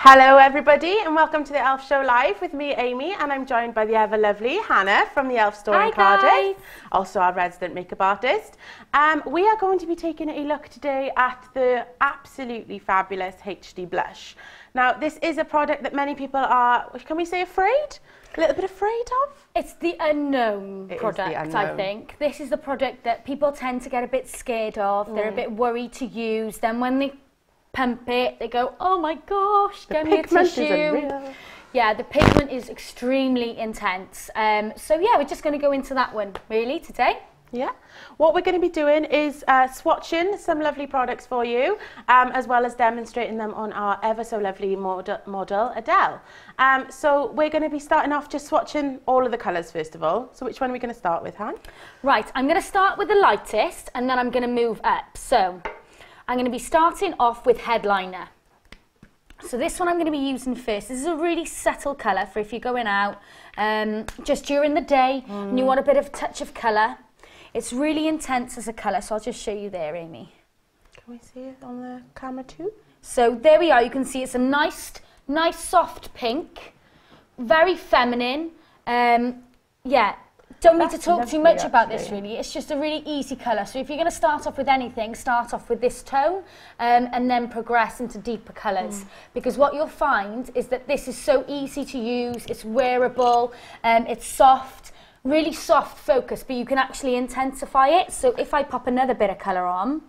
Hello everybody and welcome to the e.l.f. show live with me, Amy, and I'm joined by the ever lovely Hannah from the e.l.f. store in Cardiff, also our resident makeup artist. We are going to be taking a look today at the absolutely fabulous HD blush. Now this is a product that many people are, can we say afraid? A little bit afraid of? It's the unknown product, I think. This is the product that people tend to get a bit scared of, they're a bit worried to use, then when they pump it, they go, oh my gosh, get me a tissue. Isn't real. Yeah, the pigment is extremely intense. So yeah, we're just going to go into that one really today. Yeah, what we're going to be doing is swatching some lovely products for you, as well as demonstrating them on our ever so lovely model Adele. So we're going to be starting off just swatching all of the colours first of all. So which one are we going to start with, Han? Right, I'm going to start with the lightest and then I'm going to move up. So I'm going to be starting off with Headliner. So this one I'm going to be using first. This is a really subtle colour for if you're going out just during the day and you want a bit of touch of colour. It's really intense as a colour, so I'll just show you there, Amy. Can we see it on the camera too? So there we are, you can see it's a nice soft pink, very feminine. Yeah. Don't need to talk too much about this really, it's just a really easy colour. So if you're going to start off with anything, start off with this tone and then progress into deeper colours. Because what you'll find is that this is so easy to use, it's wearable, it's soft, really soft focus, but you can actually intensify it. So if I pop another bit of colour on,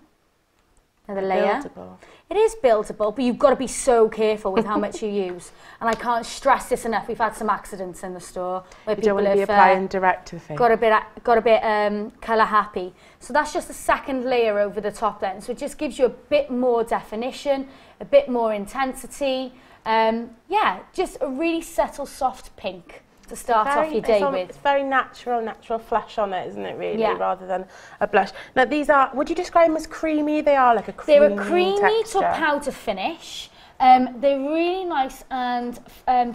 another layer. Buildable. It is buildable, but you've got to be so careful with how much you use. And I can't stress this enough. We've had some accidents in the store where people have applying direct to the face. Got a bit colour happy. So that's just the second layer over the top then. So it just gives you a bit more definition, a bit more intensity. Yeah, just a really subtle, soft pink to start off your day with. It's very natural flush on it, isn't it, really, rather than a blush. Now these are, would you describe them as creamy? They are like a creamy They're a creamy texture. to powder finish. They're really nice and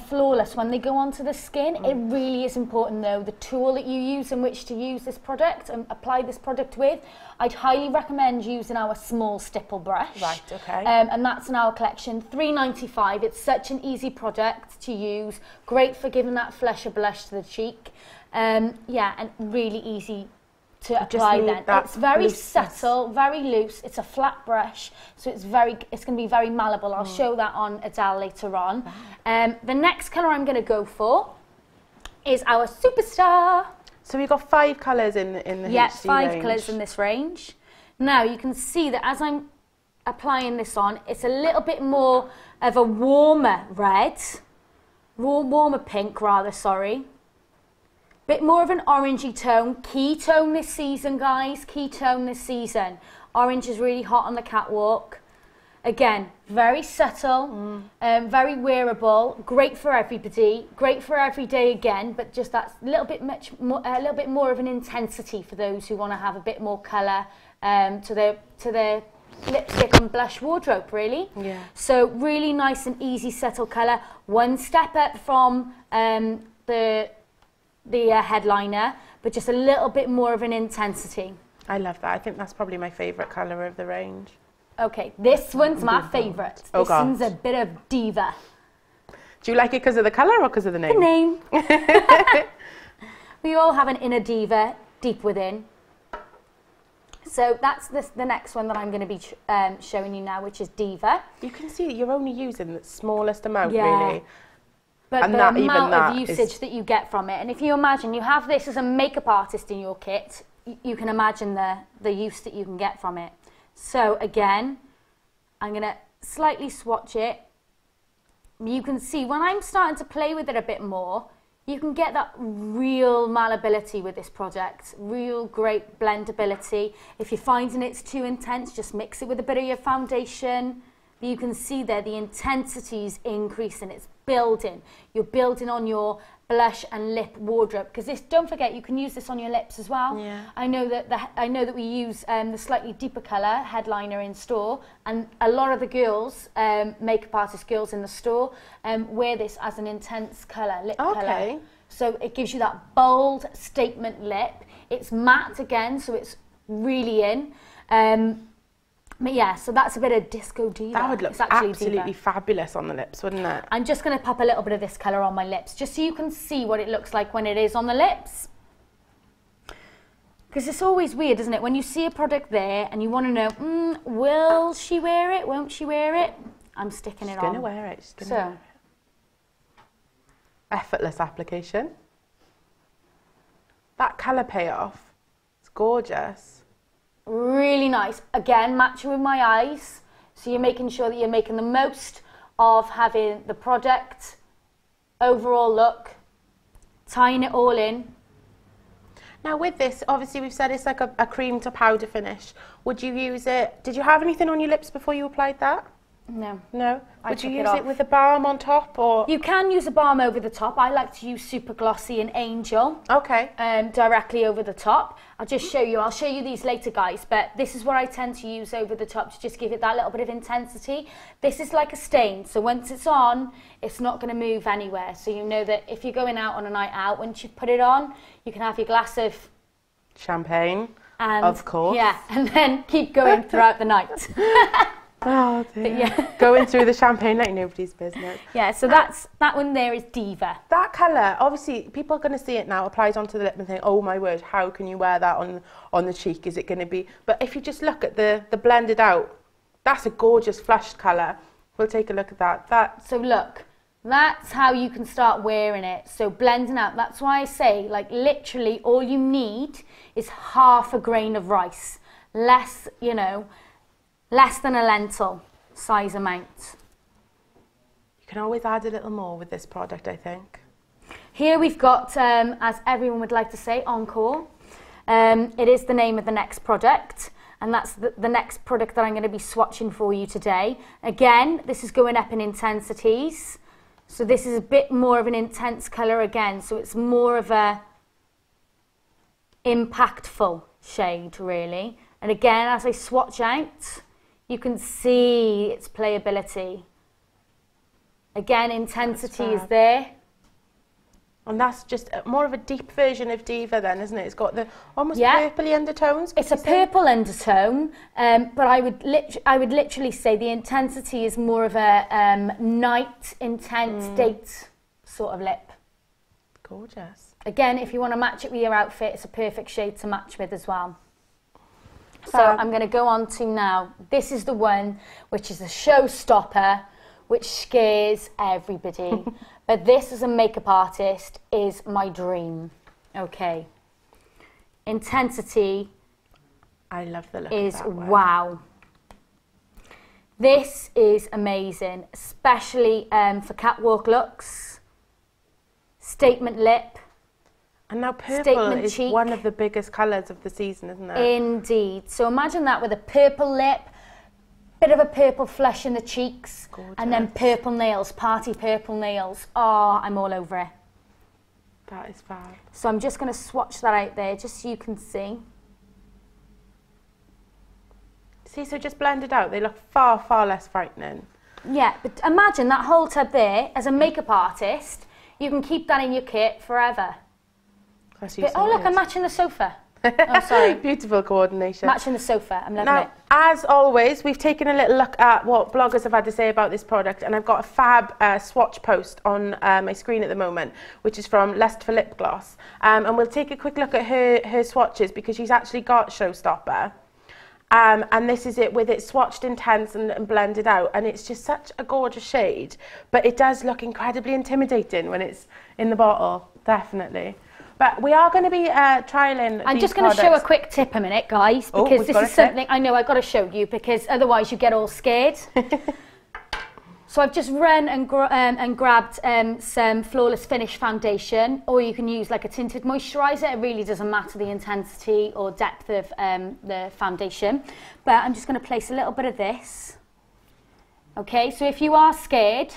flawless when they go onto the skin. It really is important though, the tool that you use in which to use this product and apply this product with, I'd highly recommend using our small stipple brush. Right, okay. And that's in our collection, £3.95. It's such an easy product to use, great for giving that flesh of blush to the cheek. Yeah, and really easy to apply then. It's very subtle, very loose. It's a flat brush, so it's going to be very malleable. I'll show that on Adele later on. The next colour I'm going to go for is our Superstar. So we've got 5 colours in the HD 5 range. colours in this range. Now you can see that as I'm applying this on, it's a little bit more of a warmer red, warmer pink rather, sorry. Bit more of an orangey tone, key tone this season guys, key tone this season. Orange is really hot on the catwalk. Again, very subtle, very wearable, great for everybody, great for every day again, but just that little bit more of an intensity for those who want to have a bit more colour to their lipstick and blush wardrobe really. Yeah. So really nice and easy subtle colour, one step up from the headliner, but just a little bit more of an intensity. I love that. I think that's probably my favourite colour of the range. Okay, this one's my favourite. This one's a bit of Diva. Do you like it because of the colour or because of the name? The name. We all have an inner diva deep within. So that's the next one that I'm going to be showing you now, which is Diva. You can see you're only using the smallest amount, really. But and the amount of usage that you get from it. And if you imagine you have this as a makeup artist in your kit, you can imagine the use that you can get from it. So again, I'm going to slightly swatch it. You can see when I'm starting to play with it a bit more, you can get that real malleability with this product, real great blendability. If you're finding it's too intense, just mix it with a bit of your foundation. But you can see there the intensity is increasing, it's building. You're building on your blush and lip wardrobe because this, don't forget, you can use this on your lips as well. Yeah. I know that we use the slightly deeper colour headliner in store, and a lot of the girls, makeup artist girls in the store, wear this as an intense colour, lip colour. So it gives you that bold statement lip. It's matte again, so it's really in. But yeah, so that's a bit of Disco Diva. That would look absolutely fabulous on the lips, wouldn't it? I'm just going to pop a little bit of this colour on my lips, just so you can see what it looks like when it is on the lips. Because it's always weird, isn't it? When you see a product there and you want to know, will she wear it? Won't she wear it? I'm sticking it on. She's going to wear it. She's going to wear it. Effortless application. That colour payoff, it's gorgeous. Really nice. Again, matching with my eyes. So you're making sure that you're making the most of having the product, overall look, tying it all in. Now with this, obviously we've said it's like a cream to powder finish. Would you use it, did you have anything on your lips before you applied that? No. No? Would you use it with a balm on top, or? You can use a balm over the top. I like to use Super Glossy and Angel. Okay. Directly over the top. I'll just show you. I'll show you these later, guys, but this is what I tend to use over the top to just give it that little bit of intensity. This is like a stain, so once it's on, it's not going to move anywhere. So you know that if you're going out on a night out, once you've put it on, you can have your glass of champagne, and, of course. Yeah, and then keep going throughout the night. Oh dear. Yeah. Going through the champagne like nobody's business. Yeah, so that one there is Diva. That colour, obviously, people are going to see it now, applies onto the lip and think, oh my word, how can you wear that on the cheek? Is it going to be... But if you just look at the blended out, that's a gorgeous flushed colour. We'll take a look at that. So look, that's how you can start wearing it. So blending out, that's why I say, like, literally all you need is half a grain of rice. Less, you know... less than a lentil size amount. You can always add a little more with this product, I think. Here we've got, as everyone would like to say, Encore. It is the name of the next product, and that's the next product that I'm going to be swatching for you today. Again, this is going up in intensities. So this is a bit more of an intense colour again, so it's more of a impactful shade, really. And again, as I swatch out, you can see its playability. Again, intensity is there. And that's just more of a deep version of Diva then, isn't it? It's got the almost purpley undertones. It's a purple undertone, but I would literally say the intensity is more of a night intense date sort of lip. Gorgeous. Again, if you want to match it with your outfit, it's a perfect shade to match with as well. So I'm going to go on to now, this is the one which is a showstopper, which scares everybody. But this as a makeup artist is my dream. Okay. Intensity. I love the look is of that one. Wow. This is amazing, especially for catwalk looks, statement lip. And now purple is cheek. One of the biggest colours of the season, isn't it? Indeed. So imagine that with a purple lip, bit of a purple flush in the cheeks, gorgeous. And then purple nails, party purple nails. Oh, I'm all over it. That is fab. So I'm just going to swatch that out there just so you can see. See, so just blended out, they look far, far less frightening. Yeah, but imagine that whole tub there, as a makeup artist, you can keep that in your kit forever. Oh look, I'm matching the sofa. Oh, sorry. Beautiful coordination. Matching the sofa, I'm loving now, it. As always, we've taken a little look at what bloggers have had to say about this product, and I've got a fab swatch post on my screen at the moment, which is from Lust for Lip Gloss. And we'll take a quick look at her swatches, because she's actually got Showstopper. And this is it with it swatched intense and blended out, and it's just such a gorgeous shade, but it does look incredibly intimidating when it's in the bottle, definitely. But we are going to be trialling I'm just going to show a quick tip a minute, guys, because this is something I know I've got to show you, because otherwise you get all scared. So I've just run and grabbed some Flawless Finish foundation, or you can use like a tinted moisturiser. It really doesn't matter the intensity or depth of the foundation. But I'm just going to place a little bit of this. Okay, so if you are scared,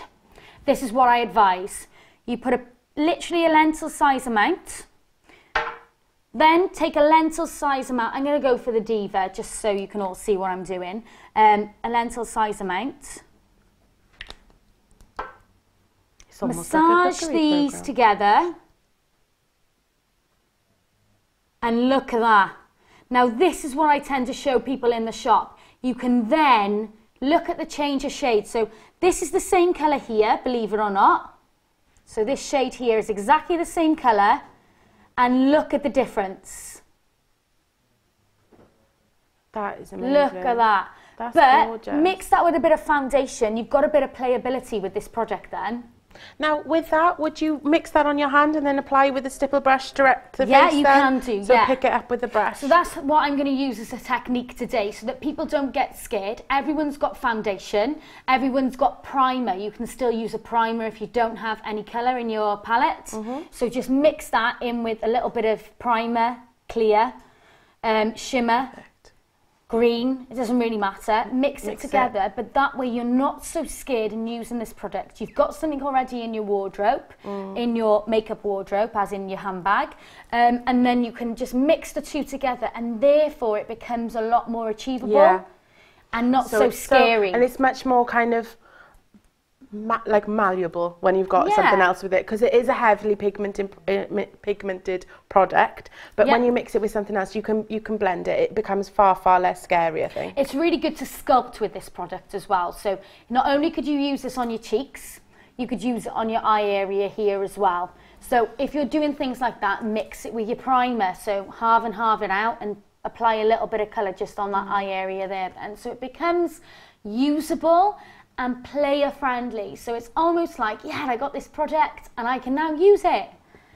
this is what I advise. You put literally a lentil size amount. Then take a lentil size amount. I'm going to go for the Diva just so you can all see what I'm doing. A lentil size amount. Massage these together. And look at that. Now this is what I tend to show people in the shop. you can then look at the change of shade. So this is the same colour here, believe it or not. So this shade here is exactly the same colour, and look at the difference. That is amazing. Look at that. That's gorgeous. But mix that with a bit of foundation. You've got a bit of playability with this project then. Now, with that, would you mix that on your hand and then apply with a stipple brush direct to the face? Yeah, you can do, So pick it up with the brush. So that's what I'm going to use as a technique today, so that people don't get scared. Everyone's got foundation, everyone's got primer. You can still use a primer if you don't have any colour in your palette. So just mix that in with a little bit of primer, clear, shimmer, green, it doesn't really matter. Mix it together, but that way you're not so scared in using this product. You've got something already in your wardrobe, in your makeup wardrobe, as in your handbag, and then you can just mix the two together, and therefore it becomes a lot more achievable and not so scary. And it's much more kind of like malleable when you've got something else with it, because it is a heavily pigmented product, but when you mix it with something else, you can blend it. It becomes far less scary, I think. It's really good to sculpt with this product as well. So not only could you use this on your cheeks, you could use it on your eye area here as well. So if you're doing things like that, mix it with your primer. So halve it out and apply a little bit of colour just on that eye area there, and so it becomes usable and player friendly. So it's almost like, yeah, I got this project and I can now use it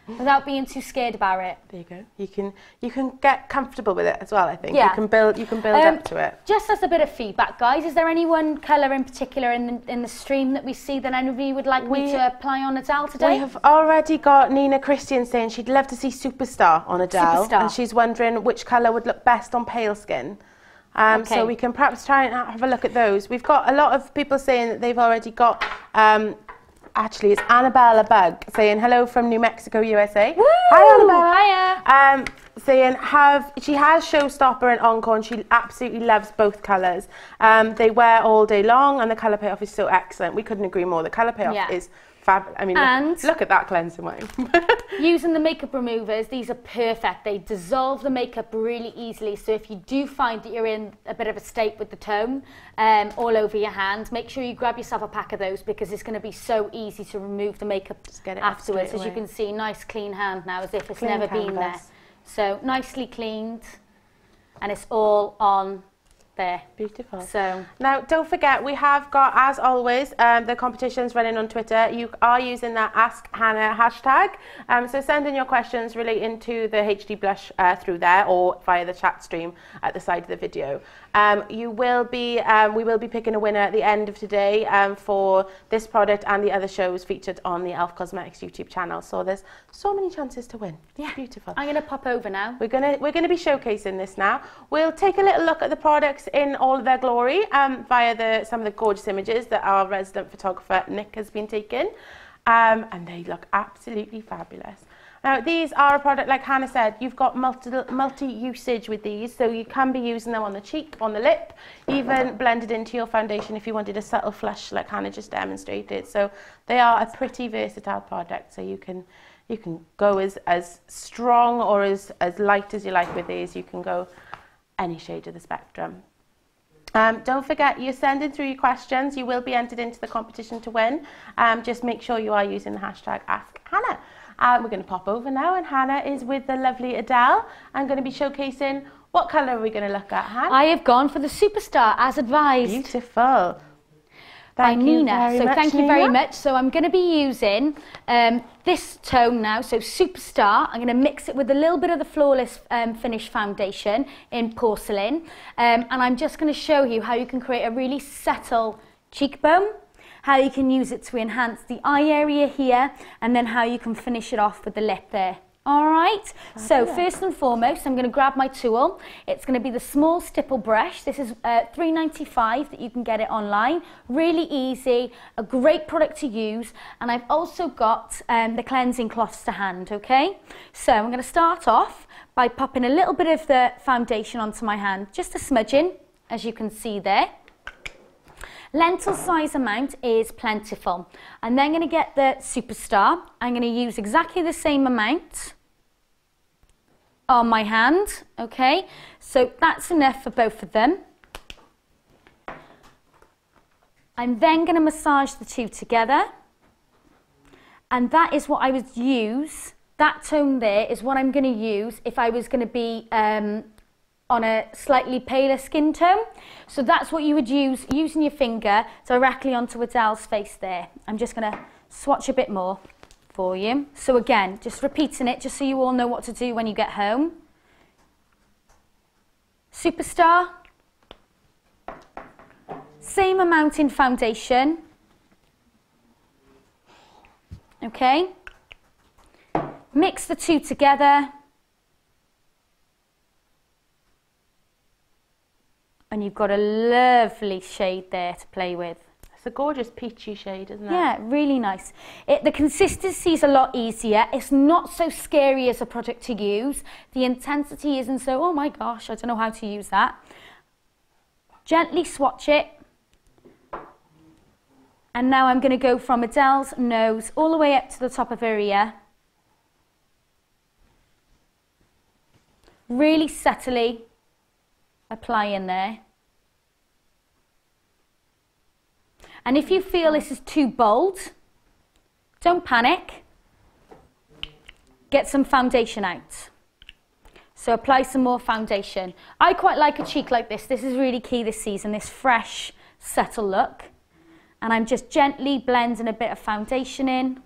without being too scared about it. There you go. You can get comfortable with it as well, I think. You can build up to it. Just as a bit of feedback, guys, is there any one colour in particular in the stream that we see that any of you would like me to apply on Adele today? We have already got Nina Christian saying she'd love to see Superstar on Adele. And she's wondering which colour would look best on pale skin. So we can perhaps try and have a look at those. We've got a lot of people saying that they've already got, actually it's Annabella Bug saying hello from New Mexico, USA. Woo! Hi Annabella. Hiya. Saying she has Showstopper and Encore, and she absolutely loves both colours. They wear all day long, and the colour payoff is so excellent. We couldn't agree more. The colour payoff is fabulous. I mean, look at that cleansing wine. Using the makeup removers, these are perfect. They dissolve the makeup really easily. So if you do find that you're in a bit of a state with the tone all over your hand, make sure you grab yourself a pack of those, because it's going to be so easy to remove the makeup afterwards. As you can see, nice clean hand now, as if it's never been there. So nicely cleaned, and it's all on there. Beautiful. So now, don't forget, we have got, as always, the competitions running on Twitter. You are using that Ask Hannah hashtag. So send in your questions relating to the HD blush through there, or via the chat stream at the side of the video. We will be picking a winner at the end of today for this product and the other shows featured on the e.l.f. Cosmetics YouTube channel. So there's so many chances to win. Yeah, beautiful. I'm going to pop over now. We're gonna be showcasing this now. We'll take a little look at the products in all of their glory via some of the gorgeous images that our resident photographer Nick has been taking, and they look absolutely fabulous. Now, these are a product, like Hannah said, you've got multi-usage with these, so you can be using them on the cheek, on the lip, even blended into your foundation if you wanted a subtle flush like Hannah just demonstrated. So they are a pretty versatile product, so you can go as strong or as light as you like with these. You can go any shade of the spectrum. Don't forget, you're sending through your questions. You will be entered into the competition to win. Just make sure you are using the hashtag Ask Hannah. We're going to pop over now, and Hannah is with the lovely Adele. I'm going to be showcasing, what colour are we going to look at, Hannah? I have gone for the Superstar, as advised. Beautiful. By Nina. So thank you very much. So I'm going to be using this tone now, so Superstar. I'm going to mix it with a little bit of the Flawless Finish foundation in Porcelain. And I'm just going to show you how you can create a really subtle cheekbone, how you can use it to enhance the eye area here, and then how you can finish it off with the lip there. All right, so first and foremost, I'm going to grab my tool. It's going to be the small stipple brush. This is $3.95 that you can get it online. Really easy, a great product to use. And I've also got the cleansing cloths to hand, okay? So I'm going to start off by popping a little bit of the foundation onto my hand, just a smudging, as you can see there. Lentil size amount is plentiful. I'm then going to get the Superstar. I'm going to use exactly the same amount on my hand, okay? So that's enough for both of them. I'm then going to massage the two together. And that is what I would use. That tone there is what I'm going to use if I was going to be on a slightly paler skin tone. So that's what you would use, using your finger directly onto Adele's face there. I'm just going to swatch a bit more for you. So again, just repeating it just so you all know what to do when you get home. Superstar. Same amount in foundation. Okay. Mix the two together. And you've got a lovely shade there to play with. It's a gorgeous peachy shade, isn't it? Yeah, really nice. The consistency is a lot easier. It's not so scary as a product to use. The intensity isn't so, oh my gosh, I don't know how to use that. Gently swatch it. And now I'm going to go from Adele's nose all the way up to the top of her ear. Really subtly apply in there. And if you feel this is too bold, don't panic. Get some foundation out. So apply some more foundation. I quite like a cheek like this. This is really key this season, this fresh, subtle look. And I'm just gently blending a bit of foundation in,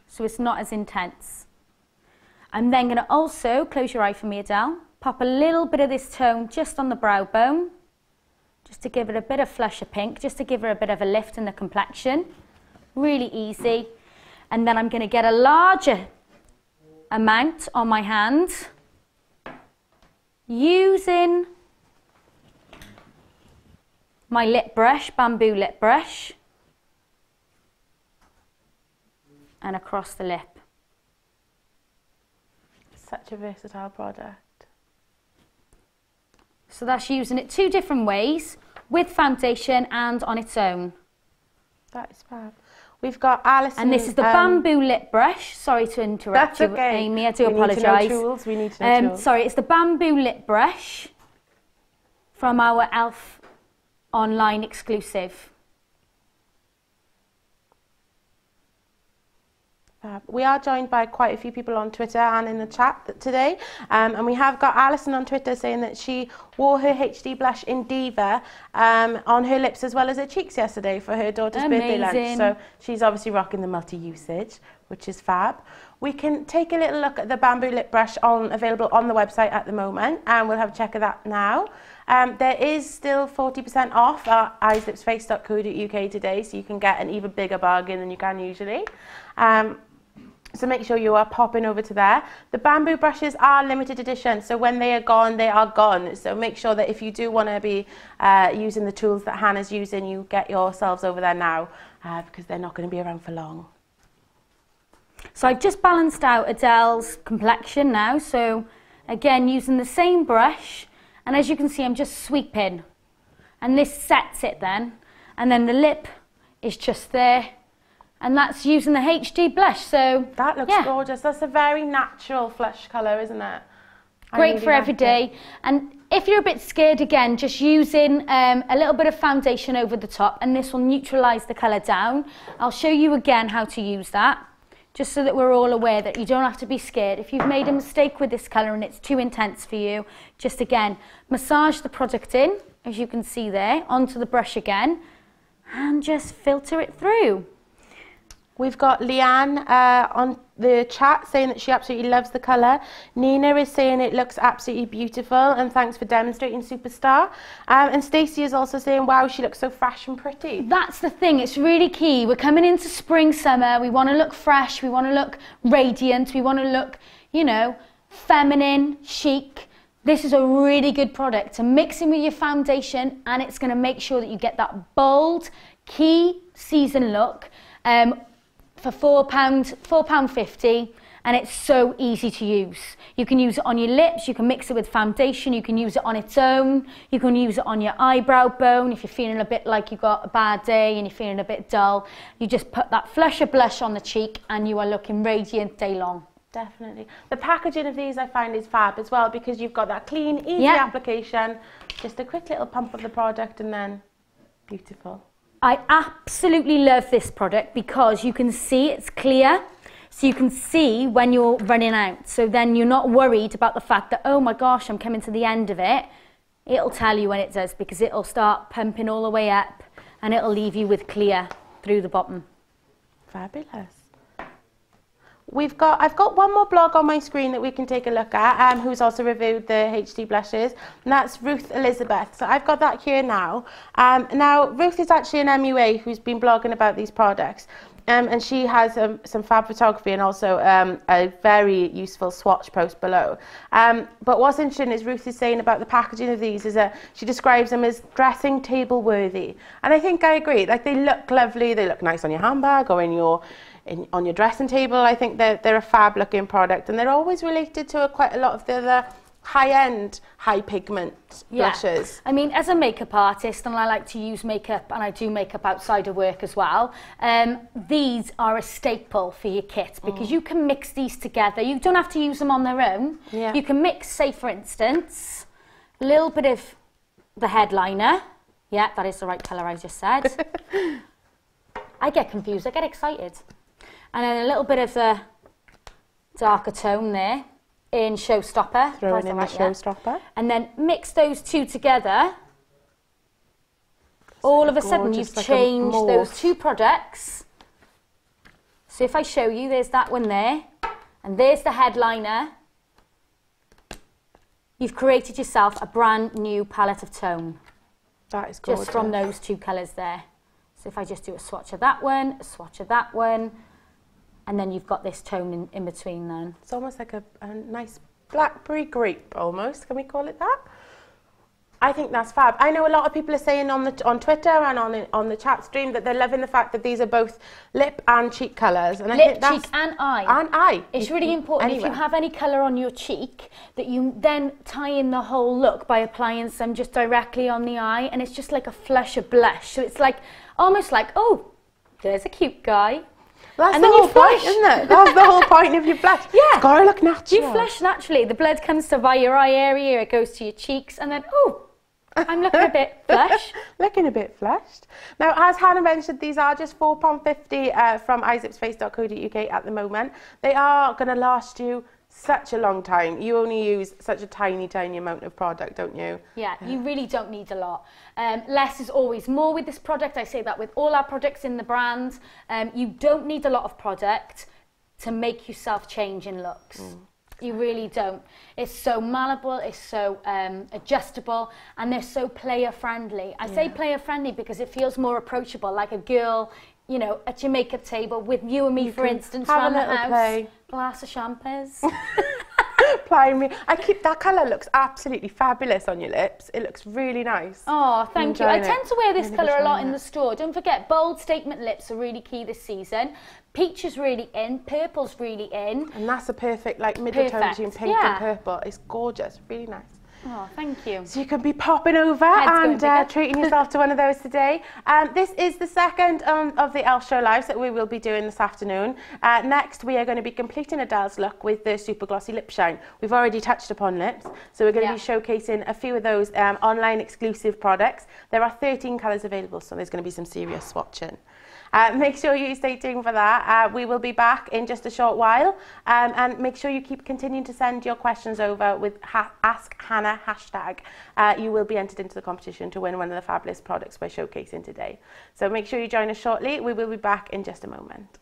so it's not as intense. I'm then going to also, close your eye for me, Adele, pop a little bit of this tone just on the brow bone, just to give it a bit of flush of pink, just to give her a bit of a lift in the complexion. Really easy. And then I'm going to get a larger amount on my hand, using my lip brush, bamboo lip brush, and across the lip. Such a versatile product. So that's using it two different ways, with foundation and on its own. That is fab. We've got Alison. And this is the bamboo lip brush. Sorry to interrupt you, okay. Amy. I do apologise. We need to know tools. Sorry, it's the bamboo lip brush from our e.l.f. online exclusive. We are joined by quite a few people on Twitter and in the chat today, and we have got Alison on Twitter saying that she wore her HD blush in Diva on her lips as well as her cheeks yesterday for her daughter's birthday lunch. So she's obviously rocking the multi-usage, which is fab. We can take a little look at the bamboo lip brush available on the website at the moment, and we'll have a check of that now. There is still 40% off at eyeslipsface.co.uk today, so you can get an even bigger bargain than you can usually. So make sure you are popping over to there. The bamboo brushes are limited edition, so when they are gone, they are gone. So make sure that if you do want to be using the tools that Hannah's using, you get yourselves over there now, because they're not going to be around for long. So I've just balanced out Adele's complexion now, so again using the same brush, and as you can see I'm just sweeping, and this sets it then, and then the lip is just there. And that's using the HD blush, so that looks gorgeous. That's a very natural flesh colour, isn't it? Great for every day. And if you're a bit scared, again, just using a little bit of foundation over the top, and this will neutralise the colour down. I'll show you again how to use that, just so that we're all aware that you don't have to be scared. If you've made a mistake with this colour and it's too intense for you, just again, massage the product in, as you can see there, onto the brush again, and just filter it through. We've got Leanne on the chat saying that she absolutely loves the colour. Nina is saying it looks absolutely beautiful and thanks for demonstrating, Superstar. And Stacey is also saying, wow, she looks so fresh and pretty. That's the thing, it's really key. We're coming into spring, summer, we want to look fresh, we want to look radiant, we want to look, you know, feminine, chic. This is a really good product to mix in with your foundation, and it's going to make sure that you get that bold, key season look. For £4.50, and it's so easy to use. You can use it on your lips, you can mix it with foundation, you can use it on its own, you can use it on your eyebrow bone if you're feeling a bit like you've got a bad day and you're feeling a bit dull. You just put that flush of blush on the cheek and you are looking radiant day long. Definitely. The packaging of these I find is fab as well, because you've got that clean, easy application, just a quick little pump of the product and then Beautiful. I absolutely love this product because you can see it's clear. So you can see when you're running out. So then you're not worried about the fact that, oh my gosh, I'm coming to the end of it. It'll tell you when it does, because it'll start pumping all the way up and it'll leave you with clear through the bottom. Fabulous. I've got one more blog on my screen that we can take a look at, who's also reviewed the HD blushes, and that's Ruth Elizabeth. So I've got that here now. Now, Ruth is actually an MUA who's been blogging about these products. And she has some fab photography and also a very useful swatch post below. But what's interesting is Ruth is saying about the packaging of these is that she describes them as dressing table worthy. And I think I agree. Like, they look lovely, they look nice on your handbag or on your dressing table. I think they're a fab looking product, and they're always related to quite a lot of the other high-end, high-pigment blushes. I mean, as a makeup artist, and I like to use makeup, and I do makeup outside of work as well, these are a staple for your kit, because you can mix these together. You don't have to use them on their own. Yeah. You can mix, say, for instance, a little bit of the headliner. Yeah, that is the right colour I just said. I get confused, I get excited. And then a little bit of the darker tone there. In Showstopper. Throwing in the Showstopper. And then mix those two together. All of a sudden you've changed those two products. So if I show you, there's that one there. And there's the headliner. You've created yourself a brand new palette of tone. That is gorgeous. Just from those two colours there. So if I just do a swatch of that one, a swatch of that one, and then you've got this tone in between then. It's almost like a nice blackberry grape, almost. Can we call it that? I think that's fab. I know a lot of people are saying on Twitter and on the chat stream that they're loving the fact that these are both lip and cheek colours. And I think that's, cheek and eye. And eye. It's really important if you have any colour on your cheek that you then tie in the whole look by applying some just directly on the eye, and it's just like a flush of blush. So it's like almost like, oh, there's a cute guy. Well, that's the whole point, isn't it? That's the whole point of your blush. Yeah. It's got to look natural. You flush naturally. The blood comes to via your eye area, it goes to your cheeks, and then, oh, I'm looking a bit flush. Looking a bit flushed. Now, as Hannah mentioned, these are just £4.50 from izipsface.co.uk at the moment. They are going to last you such a long time. You only use such a tiny amount of product, don't you? Yeah, you really don't need a lot. Less is always more with this product. I say that with all our products in the brand. You don't need a lot of product to make yourself change in looks. You really don't. It's so malleable, it's so adjustable, and they're so player friendly. I say player friendly because it feels more approachable, like a girl, you know, at your makeup table with you and me, for instance, around the house. Glass of champers. Applying me. That colour looks absolutely fabulous on your lips. It looks really nice. Oh, thank you. I tend to wear this colour a lot in the store. Don't forget, bold statement lips are really key this season. Peach is really in, purple's really in. And that's a perfect, like, middle tone between pink and purple. It's gorgeous, really nice. Oh, thank you. So you can be popping over and treating yourself to one of those today. This is the second of the e.l.f. show lives that we will be doing this afternoon. Next, we are going to be completing Adele's look with the super glossy lip shine. We've already touched upon lips, so we're going to be showcasing a few of those online exclusive products. There are 13 colours available, so there's going to be some serious swatching. Make sure you stay tuned for that. We will be back in just a short while, and make sure you keep continuing to send your questions over with Ask Hannah hashtag. You will be entered into the competition to win one of the fabulous products we're showcasing today. So make sure you join us shortly. We will be back in just a moment.